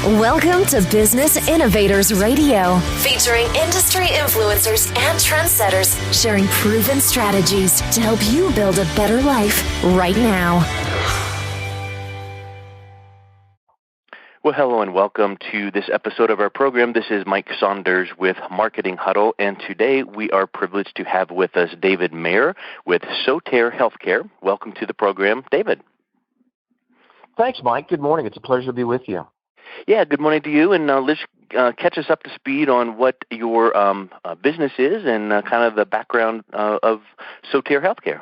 Welcome to Business Innovators Radio, featuring industry influencers and trendsetters sharing proven strategies to help you build a better life right now. Well, hello and welcome to this episode of our program. This is Mike Saunders with Marketing Huddle, and today we are privileged to have with us David Mair with Soter Healthcare. Welcome to the program, David. Thanks, Mike. Good morning. It's a pleasure to be with you. Yeah, good morning to you, and let's catch us up to speed on what your business is and kind of the background of Soter Healthcare.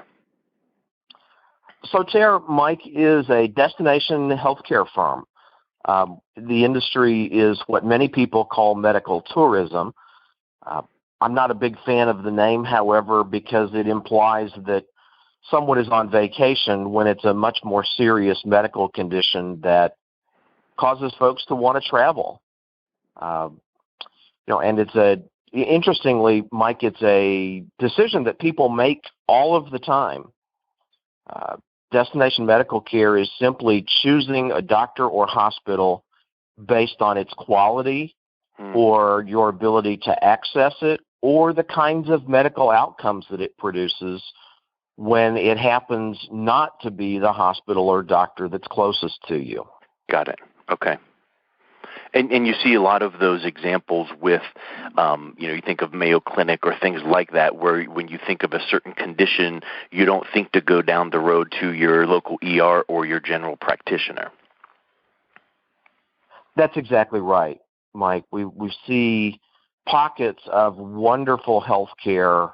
Soter, Mike, is a destination healthcare firm. The industry is what many people call medical tourism. I'm not a big fan of the name, however, because it implies that someone is on vacation when it's a much more serious medical condition that causes folks to want to travel. And interestingly, Mike, it's a decision that people make all of the time. Destination medical care is simply choosing a doctor or hospital based on its quality or your ability to access it or the kinds of medical outcomes that it produces when it happens not to be the hospital or doctor that's closest to you. Got it. Okay. And you see a lot of those examples with, you think of Mayo Clinic or things like that, where when you think of a certain condition, you don't think to go down the road to your local ER or your general practitioner. That's exactly right, Mike. We see pockets of wonderful health care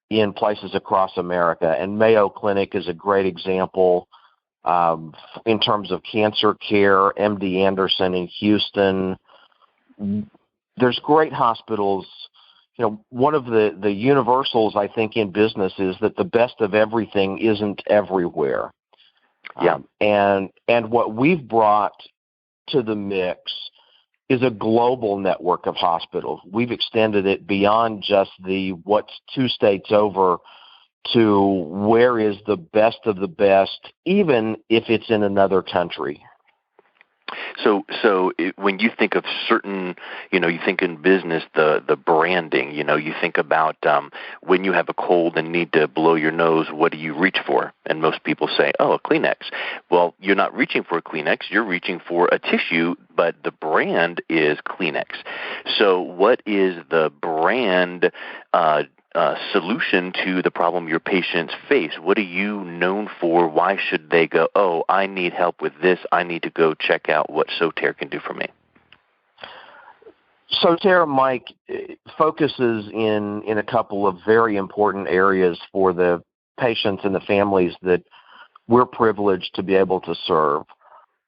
in places across America, and Mayo Clinic is a great example. In terms of cancer care, MD Anderson in Houston, there's great hospitals. One of the universals, I think, in business is that the best of everything isn't everywhere. Yeah. And what we've brought to the mix is a global network of hospitals. We've extended it beyond just the what's 2 states over to where is the best of the best, even if it's in another country. So when you think of certain, you think in business, the branding, you think about when you have a cold and need to blow your nose, what do you reach for? And most people say, a Kleenex. Well, you're not reaching for a Kleenex, you're reaching for a tissue, but the brand is Kleenex. So what is the brand solution to the problem your patients face? What are you known for? Why should they go, I need help with this. I need to go check out what Soter can do for me? Soter, Mike, focuses in a couple of very important areas for the patients and the families that we're privileged to be able to serve.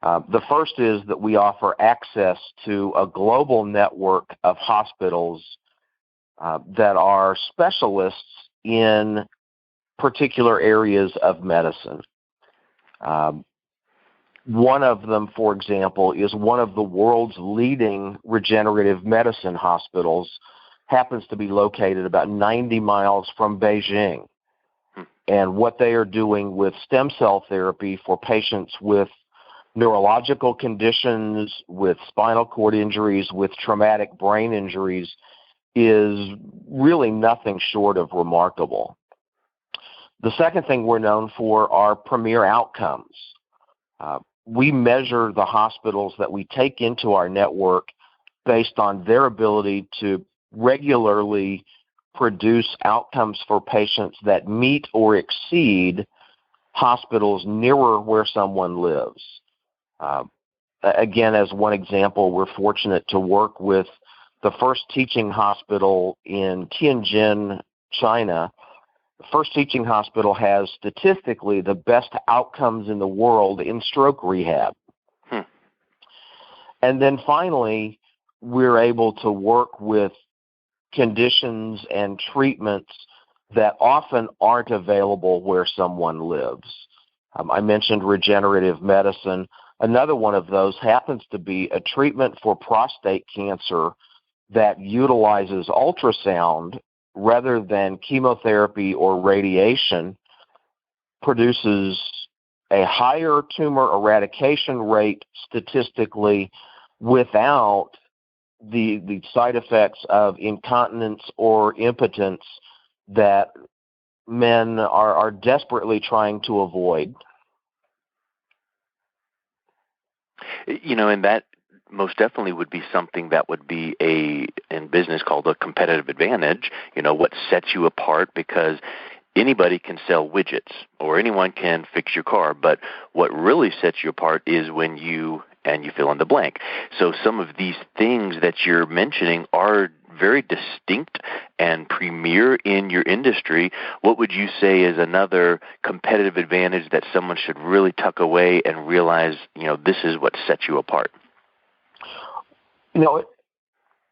The first is that we offer access to a global network of hospitals that are specialists in particular areas of medicine. One of them, for example, is one of the world's leading regenerative medicine hospitals, happens to be located about 90 miles from Beijing. And what they are doing with stem cell therapy for patients with neurological conditions, with spinal cord injuries, with traumatic brain injuries, is really nothing short of remarkable. The second thing we're known for are premier outcomes. We measure the hospitals that we take into our network based on their ability to regularly produce outcomes for patients that meet or exceed hospitals nearer where someone lives. Again, as one example, we're fortunate to work with the first teaching hospital in Tianjin, China. The first teaching hospital has statistically the best outcomes in the world in stroke rehab. And then finally, we're able to work with conditions and treatments that often aren't available where someone lives. I mentioned regenerative medicine. Another one of those happens to be a treatment for prostate cancer that utilizes ultrasound rather than chemotherapy or radiation, produces a higher tumor eradication rate statistically without the side effects of incontinence or impotence that men are desperately trying to avoid. And that most definitely would be something that would be in business called a competitive advantage, what sets you apart, because anybody can sell widgets or anyone can fix your car, but what really sets you apart is when you fill in the blank. So some of these things that you're mentioning are very distinct and premier in your industry. What would you say is another competitive advantage that someone should really tuck away and realize, this is what sets you apart?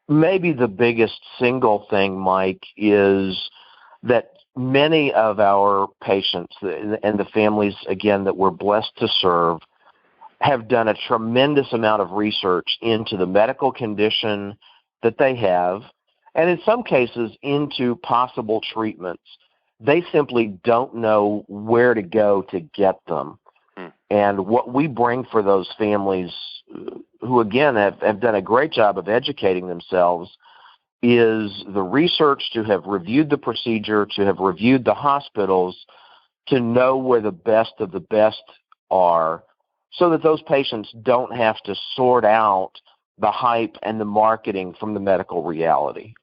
Maybe the biggest single thing, Mike, is that many of our patients and the families, again, that we're blessed to serve, have done a tremendous amount of research into the medical condition that they have, and in some cases into possible treatments. They simply don't know where to go to get them. And what we bring for those families who, again, have done a great job of educating themselves is the research, to have reviewed the procedure, to have reviewed the hospitals, to know where the best of the best are, so that those patients don't have to sort out the hype and the marketing from the medical reality.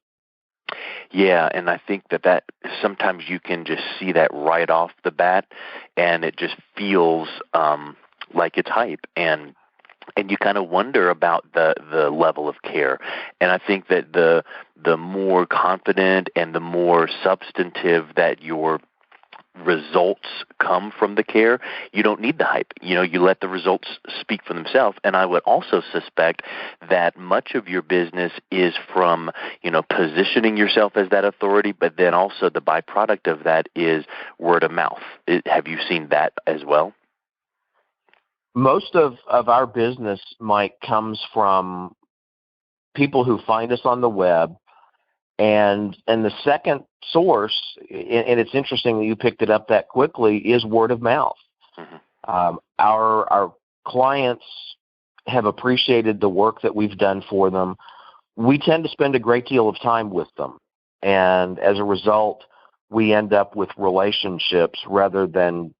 Yeah, and I think that sometimes you can just see that right off the bat, and it just feels like it's hype, and you kind of wonder about the level of care. And I think that the more confident and the more substantive that your results come from the care, you don't need the hype. You let the results speak for themselves. And I would also suspect that much of your business is from, positioning yourself as that authority, but then also the byproduct of that is word of mouth. Have you seen that as well? Most of our business, Mike, comes from people who find us on the web. And the second source, and it's interesting that you picked it up that quickly, is word of mouth. Mm-hmm. Our clients have appreciated the work that we've done for them. We tend to spend a great deal of time with them. And as a result, we end up with relationships rather than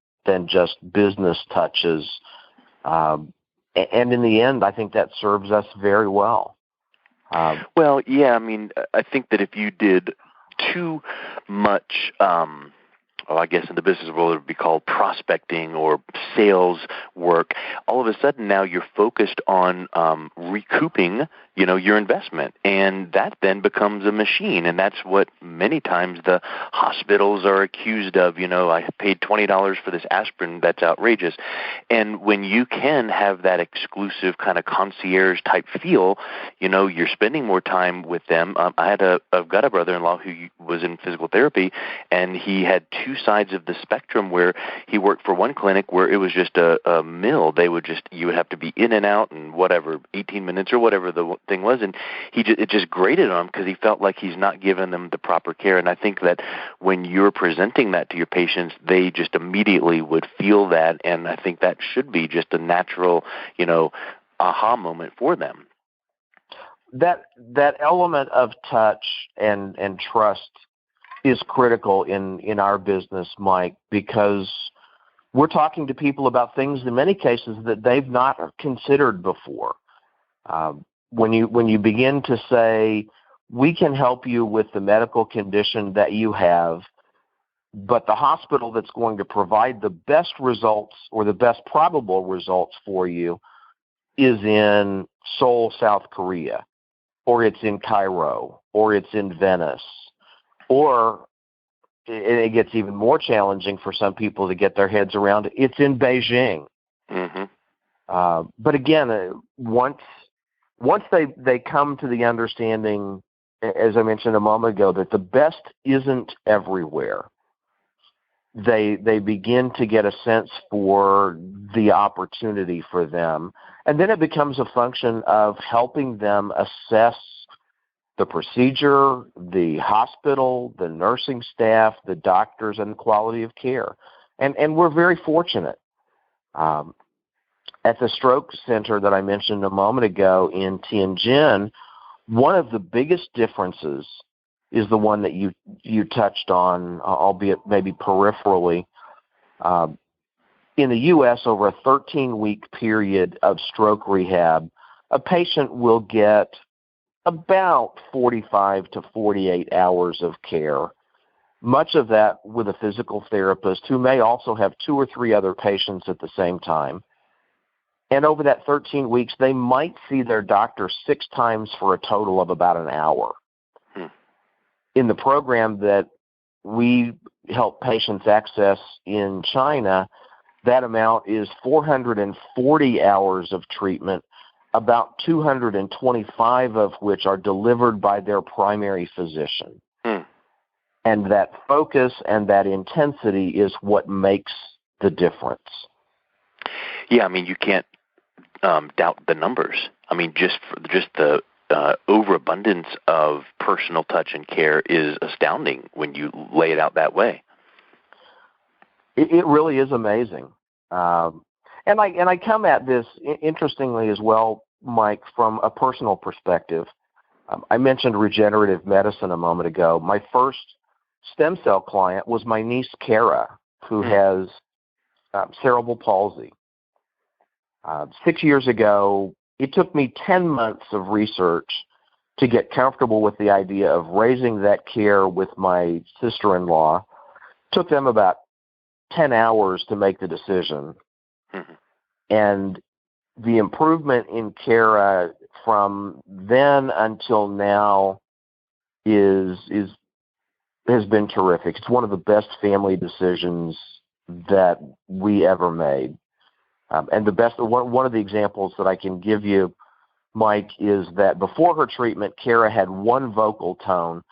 just business touches. And in the end, I think that serves us very well. Well, yeah, I think that if you did too much, I guess in the business world it would be called prospecting or sales work, all of a sudden now you're focused on recouping, your investment. And that then becomes a machine. And that's what many times the hospitals are accused of. I paid $20 for this aspirin. That's outrageous. And when you can have that exclusive kind of concierge type feel, you're spending more time with them. I've got a brother-in-law who was in physical therapy, and he had two sides of the spectrum where he worked for one clinic where it was just a mill. You would have to be in and out in whatever, 18 minutes or whatever the thing was, and it just grated on him because he felt like he's not giving them the proper care. And I think that when you're presenting that to your patients, they just immediately would feel that, and I think that should be just a natural, aha moment for them. That element of touch and trust is critical in our business, Mike, because we're talking to people about things in many cases that they've not considered before. When you begin to say, we can help you with the medical condition that you have, but the hospital that's going to provide the best results or the best probable results for you is in Seoul, South Korea, or it's in Cairo, or it's in Venice, or it gets even more challenging for some people to get their heads around it, it's in Beijing. Mm-hmm. But again, once they come to the understanding, as I mentioned a moment ago, that the best isn't everywhere, they begin to get a sense for the opportunity for them. And then it becomes a function of helping them assess the procedure, the hospital, the nursing staff, the doctors, and the quality of care. And we're very fortunate. At the stroke center that I mentioned a moment ago in Tianjin, one of the biggest differences is the one that you touched on, albeit maybe peripherally. In the U.S., over a 13-week period of stroke rehab, a patient will get about 45 to 48 hours of care, much of that with a physical therapist who may also have 2 or 3 other patients at the same time. And over that 13 weeks, they might see their doctor 6 times for a total of about an hour. In the program that we help patients access in China, that amount is 440 hours of treatment, about 225 of which are delivered by their primary physician. And that focus and that intensity is what makes the difference. Yeah, I mean, you can't doubt the numbers. I mean, just the overabundance of personal touch and care is astounding when you lay it out that way. It really is amazing. And I come at this, interestingly as well, Mike, from a personal perspective. I mentioned regenerative medicine a moment ago. My first stem cell client was my niece, Kara, who has cerebral palsy. 6 years ago, it took me 10 months of research to get comfortable with the idea of raising that care with my sister-in-law. Took them about 10 hours to make the decision. And the improvement in Kara from then until now has been terrific. It's one of the best family decisions that we ever made. And one of the examples that I can give you, Mike, is that before her treatment, Kara had one vocal tone.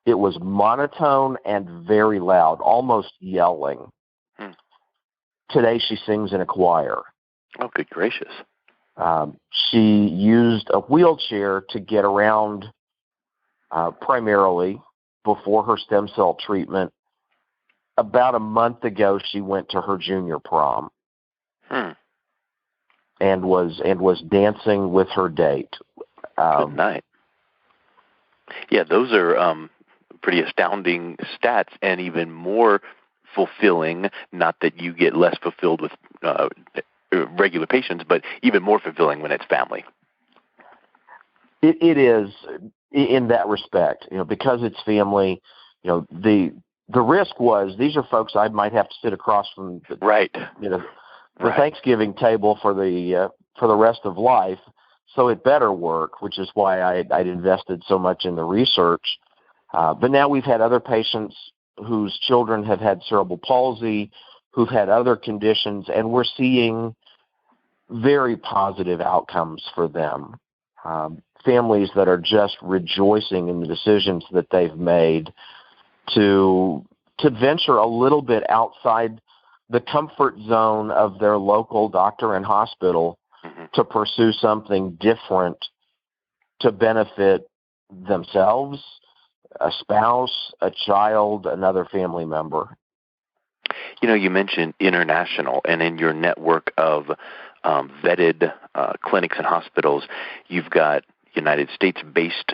It was monotone and very loud, almost yelling. Today she sings in a choir. Oh, good gracious. She used a wheelchair to get around primarily before her stem cell treatment. About a month ago, she went to her junior prom. And was dancing with her date. Good night. Yeah, those are pretty astounding stats, and even more fulfilling. Not that you get less fulfilled with regular patients, but even more fulfilling when it's family. It is in that respect, because it's family. The risk was these are folks I might have to sit across from. Right. The Thanksgiving table for the rest of life, so it better work, which is why I'd invested so much in the research. But now we've had other patients whose children have had cerebral palsy, who've had other conditions, and we're seeing very positive outcomes for them. Families that are just rejoicing in the decisions that they've made to venture a little bit outside the comfort zone of their local doctor and hospital to pursue something different to benefit themselves, a spouse, a child, another family member. You mentioned international, and in your network of vetted clinics and hospitals, you've got United States-based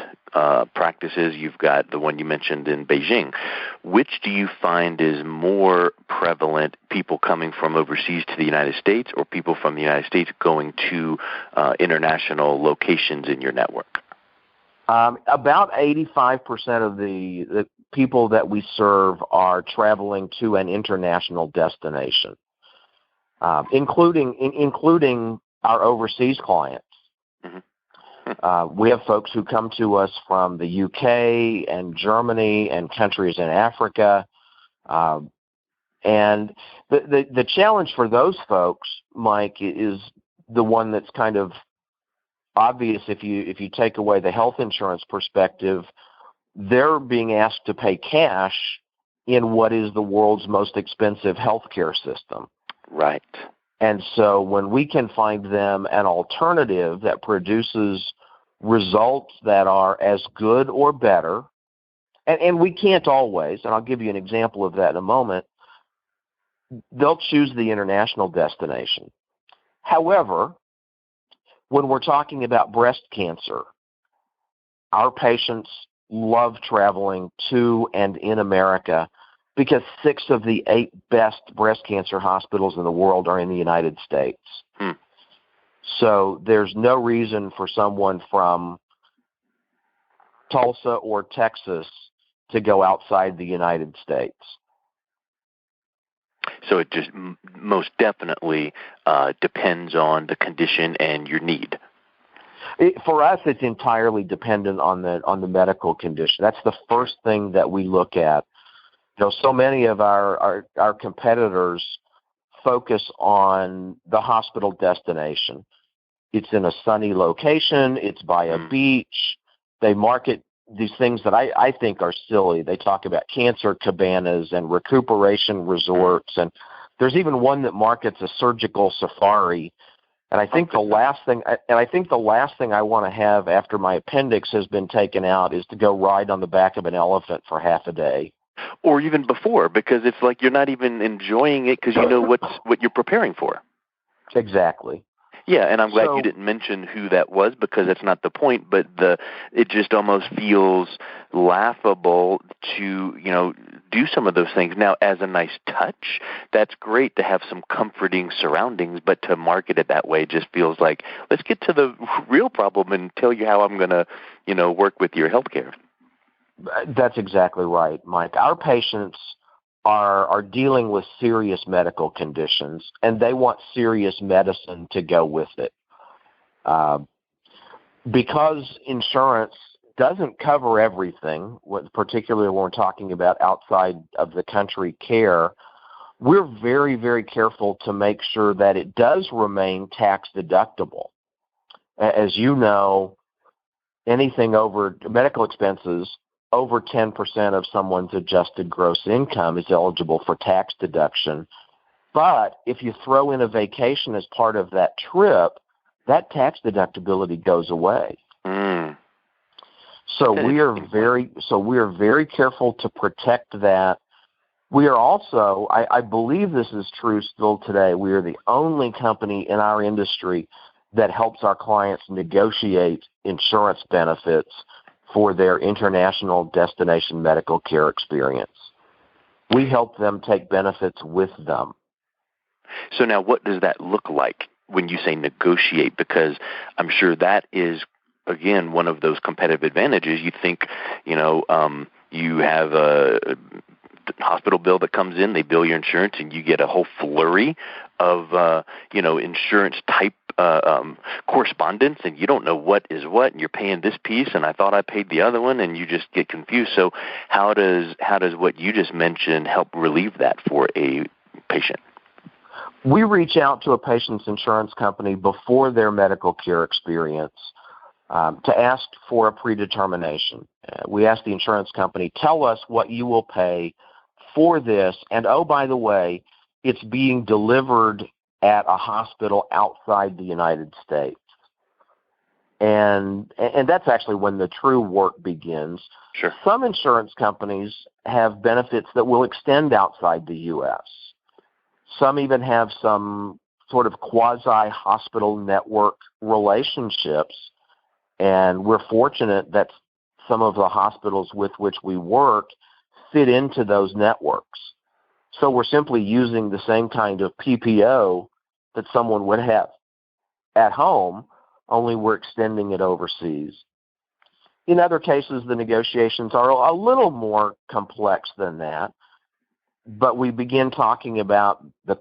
practices. You've got the one you mentioned in Beijing. Which do you find is more prevalent, people coming from overseas to the United States or people from the United States going to international locations in your network? About 85% of the people that we serve are traveling to an international destination, including our overseas clients. We have folks who come to us from the UK and Germany and countries in Africa. And the challenge for those folks, Mike, is the one that's kind of obvious if you take away the health insurance perspective. They're being asked to pay cash in what is the world's most expensive healthcare system. Right. And so when we can find them an alternative that produces results that are as good or better, and we can't always, and I'll give you an example of that in a moment, they'll choose the international destination. However, when we're talking about breast cancer, our patients love traveling to and in America because 6 of the 8 best breast cancer hospitals in the world are in the United States. So there's no reason for someone from Tulsa or Texas to go outside the United States. So it just most definitely depends on the condition and your need. For us, it's entirely dependent on the medical condition. That's the first thing that we look at. So many of our competitors focus on the hospital destination. It's in a sunny location. It's by a beach. They market these things that I think are silly. They talk about cancer cabanas and recuperation resorts, and there's even one that markets a surgical safari. And I think the last thing I want to have after my appendix has been taken out is to go ride on the back of an elephant for half a day. Or even before, because it's like you're not even enjoying it because you know what you're preparing for. Exactly. Yeah, and I'm glad you didn't mention who that was because that's not the point, but it just almost feels laughable to, do some of those things. Now, as a nice touch, that's great to have some comforting surroundings, but to market it that way just feels like, let's get to the real problem and tell you how I'm going to, work with your healthcare. That's exactly right, Mike. Our patients are dealing with serious medical conditions, and they want serious medicine to go with it. Because insurance doesn't cover everything, particularly when we're talking about outside of the country care, we're very, very careful to make sure that it does remain tax deductible. As you know, anything over medical expenses over 10% of someone's adjusted gross income is eligible for tax deduction. But if you throw in a vacation as part of that trip, that tax deductibility goes away. So we are very careful to protect that. We are also, I believe this is true still today, we are the only company in our industry that helps our clients negotiate insurance benefits for their international destination medical care experience. We help them take benefits with them. So now what does that look like when you say negotiate? Because I'm sure that is, again, one of those competitive advantages. You think, you have a hospital bill that comes in, they bill your insurance, and you get a whole flurry of, insurance type correspondence, and you don't know what is what, and you're paying this piece, and I thought I paid the other one, and you just get confused. So how does what you just mentioned help relieve that for a patient? We reach out to a patient's insurance company before their medical care experience to ask for a predetermination. We ask the insurance company, tell us what you will pay for this, and oh, by the way, it's being delivered at a hospital outside the United States. And that's actually when the true work begins. Sure. Some insurance companies have benefits that will extend outside the U.S. Some even have some sort of quasi-hospital network relationships, and we're fortunate that some of the hospitals with which we work fit into those networks. So we're simply using the same kind of PPO that someone would have at home, only we're extending it overseas. In other cases, the negotiations are a little more complex than that, but we begin talking about the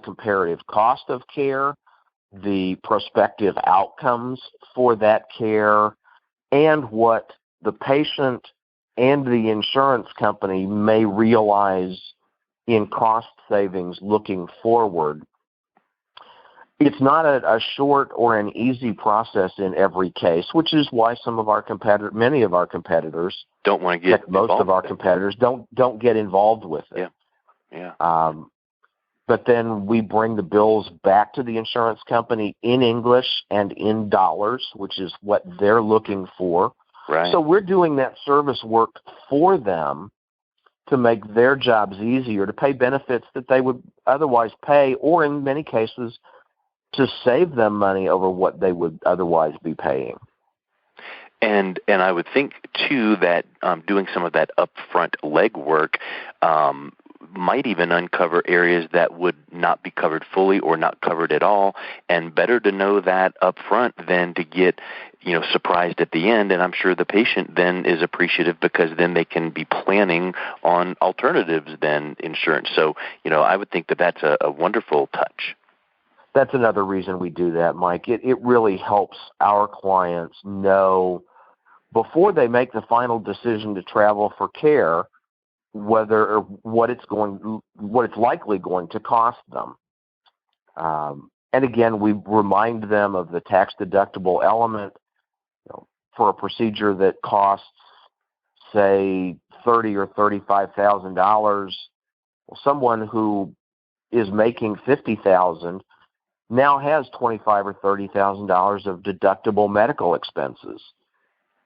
comparative cost of care, the prospective outcomes for that care, and what the patient and the insurance company may realize in cost savings looking forward. It's not a short or an easy process in every case, which is why many of our competitors don't want to get most of our competitors don't get involved with it. Yeah. But then we bring the bills back to the insurance company in English and in dollars, which is what they're looking for. Right. So we're doing that service work for them to make their jobs easier, to pay benefits that they would otherwise pay, or in many cases, to save them money over what they would otherwise be paying. And I would think, too, that doing some of that upfront legwork might even uncover areas that would not be covered fully or not covered at all, and better to know that upfront than to get surprised at the end. And I'm sure the patient then is appreciative, because then they can be planning on alternatives than insurance. So, I would think that that's a wonderful touch. That's another reason we do that, Mike. It really helps our clients know before they make the final decision to travel for care whether or what it's likely going to cost them. And again, we remind them of the tax deductible element. For a procedure that costs, say, $30,000 or $35,000, someone who is making $50,000 now has $25,000 or $30,000 of deductible medical expenses,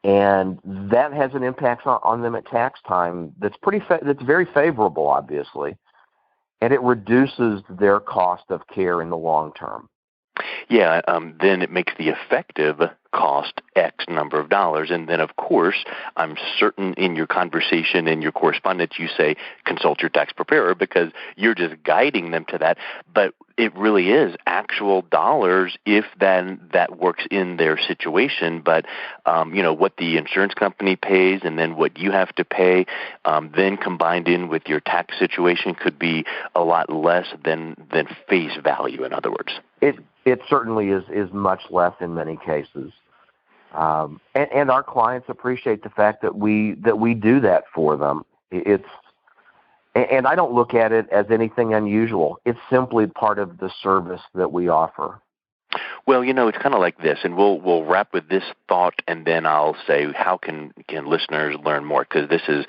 and that has an impact on them at tax time. That's very favorable, obviously, and it reduces their cost of care in the long term. Yeah, then it makes the effective cost X number of dollars. And then, of course, I'm certain in your conversation, in your correspondence, you say consult your tax preparer, because you're just guiding them to that. But it really is actual dollars if then that works in their situation. But, what the insurance company pays and then what you have to pay, then combined in with your tax situation could be a lot less than face value, in other words. It certainly is much less in many cases. And our clients appreciate the fact that we do that for them. And I don't look at it as anything unusual. It's simply part of the service that we offer. Well, it's kind of like this, and we'll wrap with this thought, and then I'll say, how can listeners learn more? Because this is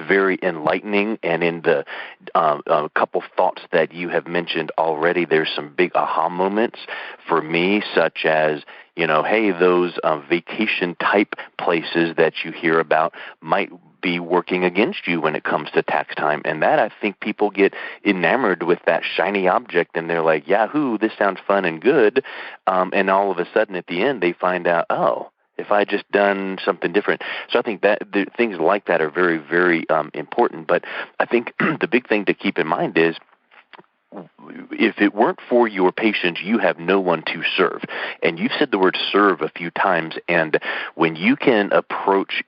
very enlightening, and in the a couple thoughts that you have mentioned already, there's some big aha moments for me, such as, hey, those vacation-type places that you hear about might be working against you when it comes to tax time. And that, I think people get enamored with that shiny object, and they're like, yahoo, this sounds fun and good. And all of a sudden at the end they find out, oh, if I just done something different. So I think that things like that are very, very important. But I think the big thing to keep in mind is, if it weren't for your patients, you have no one to serve. And you've said the word serve a few times, and when you can approach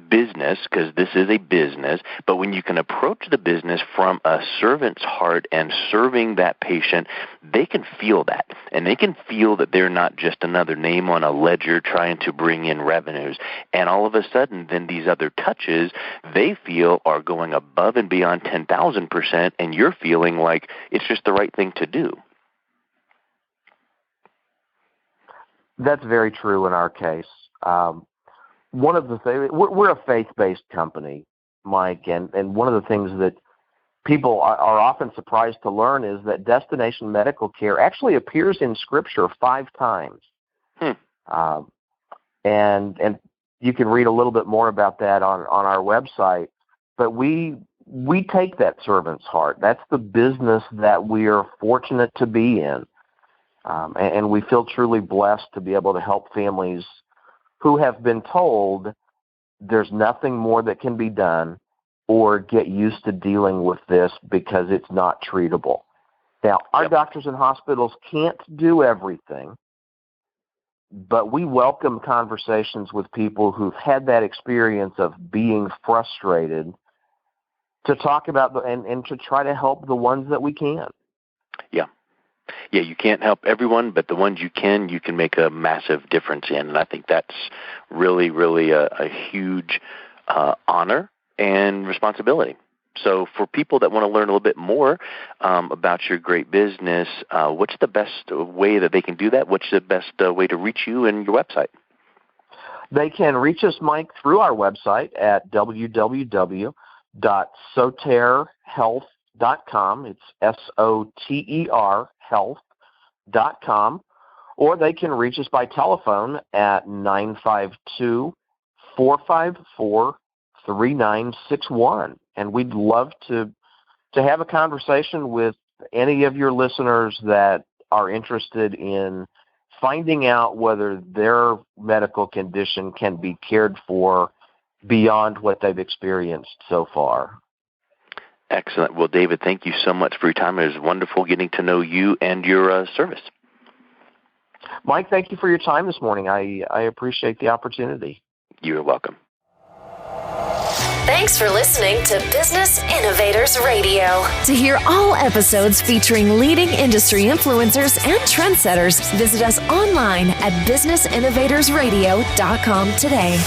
business, because this is a business, but when you can approach the business from a servant's heart and serving that patient, they can feel that. And they can feel that they're not just another name on a ledger trying to bring in revenues. And all of a sudden, then these other touches, they feel are going above and beyond 10,000%, and you're feeling like it's just the right thing to do. That's very true in our case. One of the things, we're a faith-based company, Mike, and one of the things that people are often surprised to learn is that destination medical care actually appears in Scripture 5 times. And you can read a little bit more about that on our website. But we take that servant's heart. That's the business that we are fortunate to be in. And we feel truly blessed to be able to help families who have been told there's nothing more that can be done, or get used to dealing with this because it's not treatable. Now, our doctors and hospitals can't do everything, but we welcome conversations with people who've had that experience of being frustrated to talk about and to try to help the ones that we can. Yeah, you can't help everyone, but the ones you can make a massive difference in. And I think that's really, really a huge honor and responsibility. So for people that want to learn a little bit more about your great business, what's the best way that they can do that? What's the best way to reach you and your website? They can reach us, Mike, through our website at www.soterhealth.com. It's SOTER health.com. Or they can reach us by telephone at 952-454-3961. And we'd love to have a conversation with any of your listeners that are interested in finding out whether their medical condition can be cared for beyond what they've experienced so far. Excellent. Well, David, thank you so much for your time. It was wonderful getting to know you and your service. Mike, thank you for your time this morning. I appreciate the opportunity. You're welcome. Thanks for listening to Business Innovators Radio. To hear all episodes featuring leading industry influencers and trendsetters, visit us online at businessinnovatorsradio.com today.